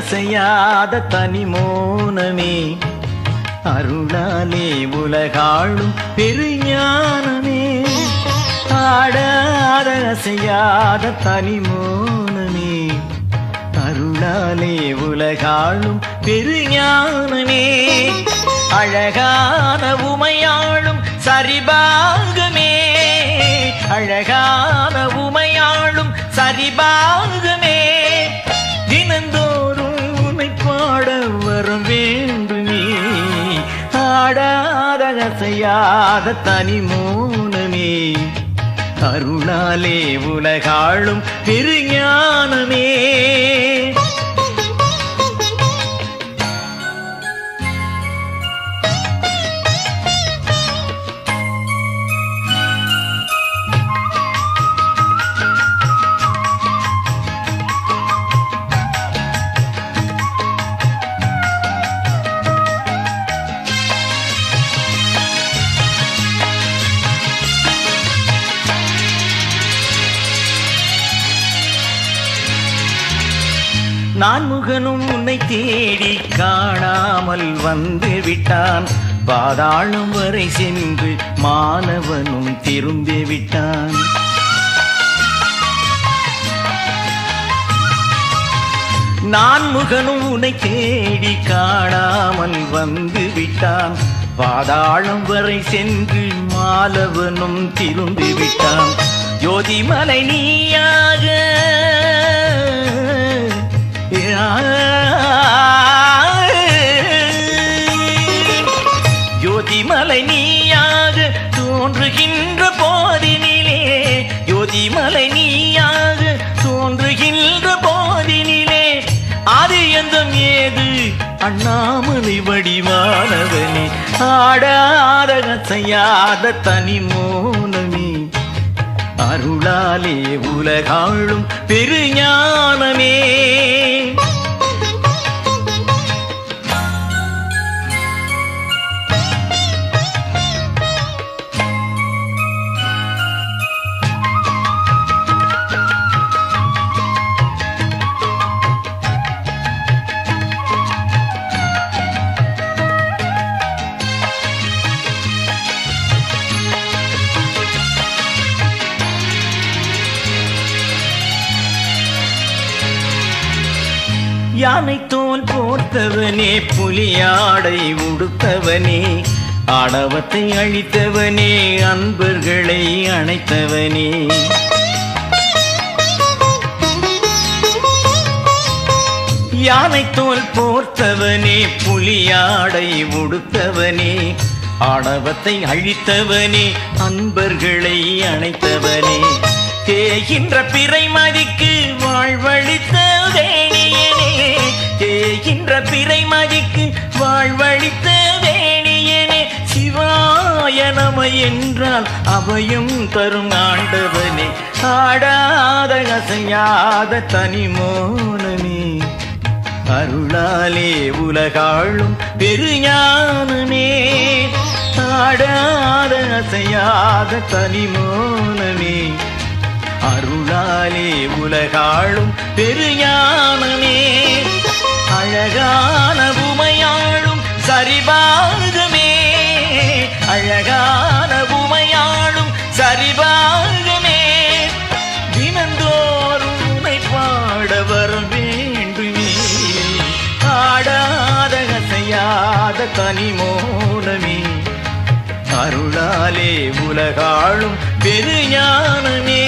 அசையாத தனிமோனமே, அருளாலே உலகாளும் பெருஞானமே. ஆடாத அசையாத தனிமோனமே, அருளாலே உலகாளும் பெருஞானமே. அழகான உமையாளும் சரிபாகமே, அழகான உமையாளும் சரிபாகமே. தினந்தோறும் உன்னை பாட வரம் வேண்டுமே, ஆடாத அசையாத தனிமோனமே, அருளாலே உலகாளும் பெருஞானமே. நான் முகனும் உன்னை தேடி காணாமல் வந்து விட்டான், பாதாளம் வரை சென்று மாணவனும் திரும்பி விட்டான். நான் முகனும் உன்னை தேடி காணாமல் வந்து விட்டான், பாதாளம் வரை சென்று மாலவனும் திரும்பி விட்டான். ஜோதிமலை நீயாக ஜோதிமலை நீயாக தோன்றுகின்ற போதினிலே, ஜோதிமலை நீயாக தோன்றுகின்ற போதினிலே, அது எந்தம் ஏது அண்ணாமலை வடிவானவனே, ஆடாத அசையாத தனிமோனமே, அருளாலே உலகாளும் பெருஞானமே. யானை தோல் போர்த்தவனே, புலியாடை உடுத்தவனே, ஆணவத்தை அழித்தவனே, அன்பர்களை அணைத்தவனே. யானை தோல் போர்த்தவனே, புலியாடை உடுத்தவனே, ஆணவத்தை அழித்தவனே, அன்பர்களை அணைத்தவனே. தேகின்ற பிறைமதிக்கு வாழ்வழித்த வேணியனே, தேகின்ற பிறைமதிக்கு வாழ்வழித்த வேணியனே, சிவாய நம என்றால் அபயம் தரும் ஆண்டவனே, ஆடாத அசையாத தனிமோனமே, அருளாலே உலகாளும் பெருஞானமே, ஆடாத அசையாத தனிமோனமே, அருளாலே உலகாளும் பெருஞானமே. அழகான உமையாளும் சரிபாகமே, அழகான உமையாளும் சரிபாகமே. தினந்தோறும் உன்னை பாட வரம் வேண்டுமே, ஆடாத அசையாத தனிமோனமே, அருளாலே உலகாளும் பெருஞானமே.